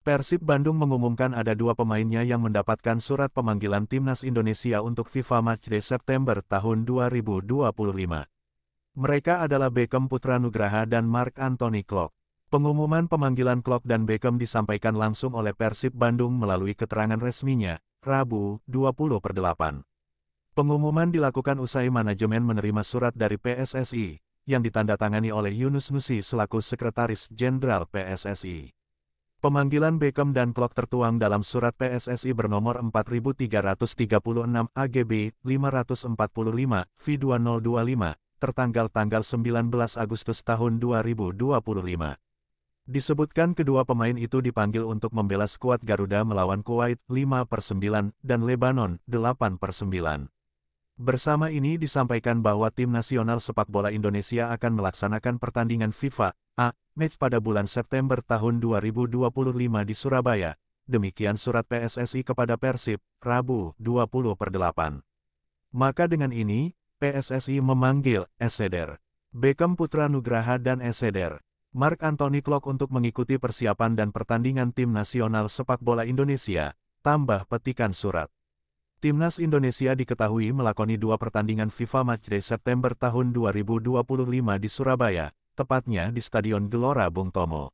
Persib Bandung mengumumkan ada dua pemainnya yang mendapatkan surat pemanggilan Timnas Indonesia untuk FIFA Matchday September tahun 2025. Mereka adalah Beckham Putra Nugraha dan Marc Anthony Klok. Pengumuman pemanggilan Klok dan Beckham disampaikan langsung oleh Persib Bandung melalui keterangan resminya, Rabu, 20/8. Pengumuman dilakukan usai manajemen menerima surat dari PSSI, yang ditandatangani oleh Yunus Nusi selaku Sekretaris Jenderal PSSI. Pemanggilan Beckham dan Klok tertuang dalam surat PSSI bernomor 4336 AGB 545 V2025, tertanggal 19 Agustus tahun 2025. Disebutkan kedua pemain itu dipanggil untuk membela skuad Garuda melawan Kuwait 5/9 dan Lebanon 8/9. Bersama ini disampaikan bahwa tim nasional sepak bola Indonesia akan melaksanakan pertandingan FIFA A Match pada bulan September tahun 2025 di Surabaya. Demikian surat PSSI kepada Persib, Rabu, 20/8. Maka dengan ini, PSSI memanggil Eseder, Beckham Putra Nugraha dan Eseder, Marc Anthony Klok untuk mengikuti persiapan dan pertandingan tim nasional sepak bola Indonesia, tambah petikan surat. Timnas Indonesia diketahui melakoni dua pertandingan FIFA Matchday September tahun 2025 di Surabaya, tepatnya di Stadion Gelora Bung Tomo.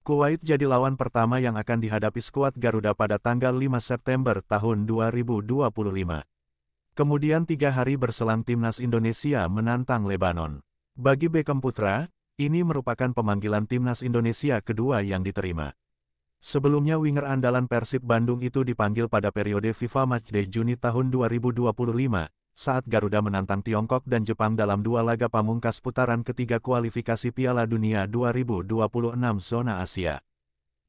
Kuwait jadi lawan pertama yang akan dihadapi skuad Garuda pada tanggal 5 September tahun 2025. Kemudian 3 hari berselang Timnas Indonesia menantang Lebanon. Bagi Beckham Putra, ini merupakan pemanggilan Timnas Indonesia kedua yang diterima. Sebelumnya winger andalan Persib Bandung itu dipanggil pada periode FIFA Matchday Juni tahun 2025, saat Garuda menantang Tiongkok dan Jepang dalam dua laga pamungkas putaran ketiga kualifikasi Piala Dunia 2026 zona Asia.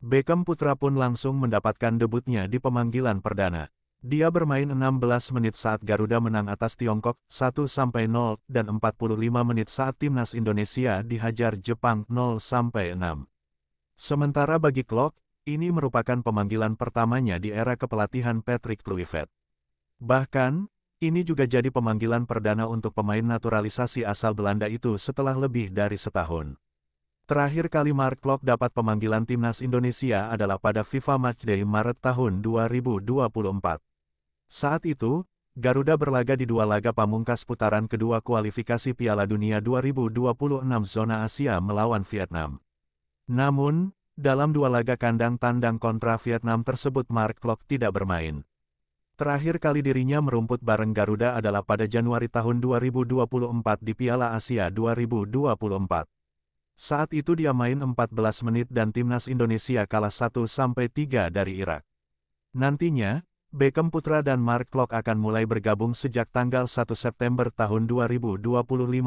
Beckham Putra pun langsung mendapatkan debutnya di pemanggilan perdana. Dia bermain 16 menit saat Garuda menang atas Tiongkok 1-0 dan 45 menit saat Timnas Indonesia dihajar Jepang 0-6. Sementara bagi Klok, ini merupakan pemanggilan pertamanya di era kepelatihan Patrick Kluivert. Bahkan, ini juga jadi pemanggilan perdana untuk pemain naturalisasi asal Belanda itu setelah lebih dari setahun. Terakhir kali Marc Klok dapat pemanggilan Timnas Indonesia adalah pada FIFA Matchday Maret tahun 2024. Saat itu, Garuda berlaga di dua laga pamungkas putaran kedua kualifikasi Piala Dunia 2026 zona Asia melawan Vietnam. Namun, dalam dua laga kandang tandang kontra Vietnam tersebut Marc Klok tidak bermain. Terakhir kali dirinya merumput bareng Garuda adalah pada Januari tahun 2024 di Piala Asia 2024. Saat itu dia main 14 menit dan Timnas Indonesia kalah 1-3 dari Irak. Nantinya, Beckham Putra dan Marc Klok akan mulai bergabung sejak tanggal 1 September tahun 2025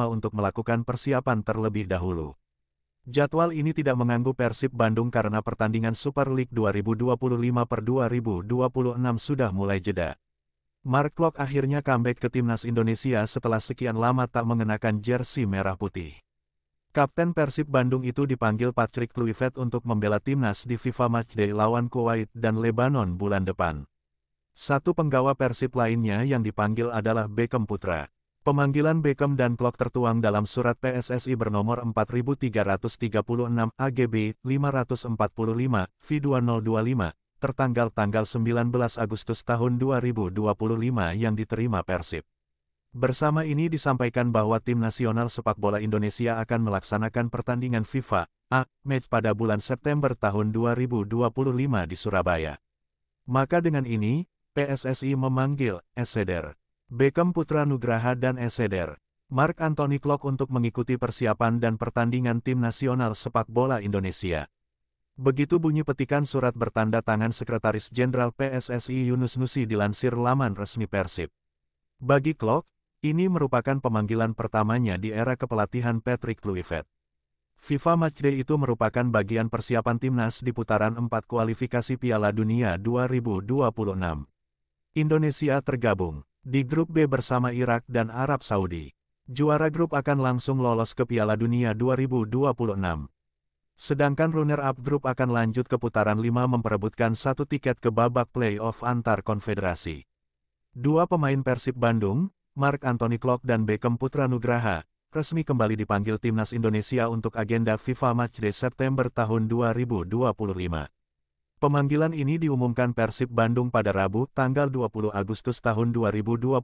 untuk melakukan persiapan terlebih dahulu. Jadwal ini tidak mengganggu Persib Bandung karena pertandingan Super League 2025/2026 sudah mulai jeda. Marc Klok akhirnya comeback ke Timnas Indonesia setelah sekian lama tak mengenakan jersey merah putih. Kapten Persib Bandung itu dipanggil Patrick Kluivert untuk membela Timnas di FIFA Matchday lawan Kuwait dan Lebanon bulan depan. Satu penggawa Persib lainnya yang dipanggil adalah Beckham Putra. Pemanggilan Beckham dan Klok tertuang dalam surat PSSI bernomor 4336 AGB 545 V2025, tertanggal 19 Agustus tahun 2025 yang diterima Persib. Bersama ini disampaikan bahwa tim nasional sepak bola Indonesia akan melaksanakan pertandingan FIFA A Match pada bulan September tahun 2025 di Surabaya. Maka dengan ini, PSSI memanggil Eseder, Beckham Putra Nugraha dan Eseder, Marc Anthony Klok untuk mengikuti persiapan dan pertandingan tim nasional sepak bola Indonesia. Begitu bunyi petikan surat bertanda tangan Sekretaris Jenderal PSSI Yunus Nusi dilansir laman resmi Persib. Bagi Klok, ini merupakan pemanggilan pertamanya di era kepelatihan Patrick Kluivert. FIFA Matchday itu merupakan bagian persiapan timnas di putaran 4 kualifikasi Piala Dunia 2026. Indonesia tergabung di grup B bersama Irak dan Arab Saudi. Juara grup akan langsung lolos ke Piala Dunia 2026. Sedangkan runner-up grup akan lanjut ke putaran 5 memperebutkan satu tiket ke babak play-off antar konfederasi. Dua pemain Persib Bandung, Marc Anthony Klok dan Beckham Putra Nugraha, resmi kembali dipanggil Timnas Indonesia untuk agenda FIFA Matchday September tahun 2025. Pemanggilan ini diumumkan Persib Bandung pada Rabu, tanggal 20 Agustus tahun 2025,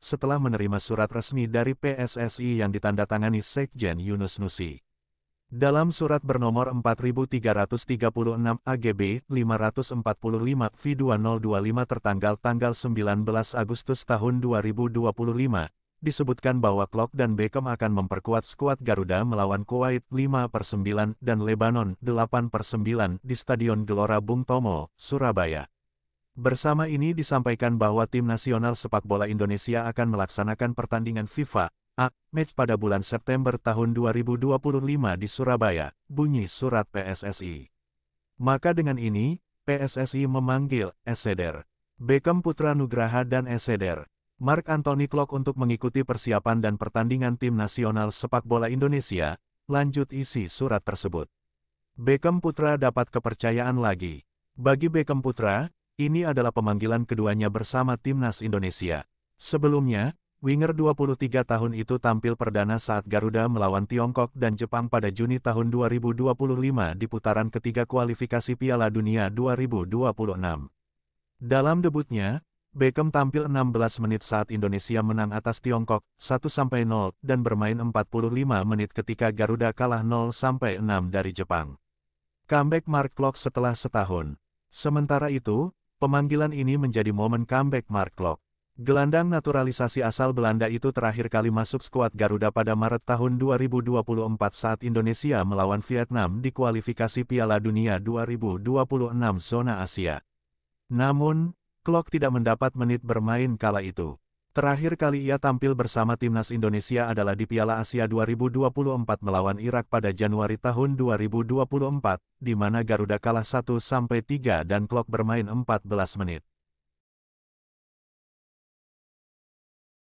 setelah menerima surat resmi dari PSSI yang ditandatangani Sekjen Yunus Nusi. Dalam surat bernomor 4336 AGB 545V2025 tertanggal tanggal 19 Agustus tahun 2025, disebutkan bahwa Klok dan Beckham akan memperkuat skuad Garuda melawan Kuwait 5/9 dan Lebanon 8/9 di Stadion Gelora Bung Tomo, Surabaya. Bersama ini disampaikan bahwa tim nasional sepak bola Indonesia akan melaksanakan pertandingan FIFA A-Match pada bulan September tahun 2025 di Surabaya, bunyi surat PSSI. Maka dengan ini, PSSI memanggil Eszeder, Beckham Putra Nugraha dan Eszeder, Mark Anthony Klok untuk mengikuti persiapan dan pertandingan tim nasional sepak bola Indonesia, lanjut isi surat tersebut. Beckham Putra dapat kepercayaan lagi. Bagi Beckham Putra, ini adalah pemanggilan keduanya bersama timnas Indonesia. Sebelumnya, winger 23 tahun itu tampil perdana saat Garuda melawan Tiongkok dan Jepang pada Juni tahun 2025 di putaran ketiga kualifikasi Piala Dunia 2026. Dalam debutnya, Beckham tampil 16 menit saat Indonesia menang atas Tiongkok 1-0 dan bermain 45 menit ketika Garuda kalah 0-6 dari Jepang. Comeback Mark Klok setelah setahun. Sementara itu, pemanggilan ini menjadi momen comeback Mark Klok. Gelandang naturalisasi asal Belanda itu terakhir kali masuk skuad Garuda pada Maret tahun 2024 saat Indonesia melawan Vietnam di kualifikasi Piala Dunia 2026 zona Asia. Namun, Klok tidak mendapat menit bermain kala itu. Terakhir kali ia tampil bersama timnas Indonesia adalah di Piala Asia 2024 melawan Irak pada Januari tahun 2024, di mana Garuda kalah 1-3 dan Klok bermain 14 menit.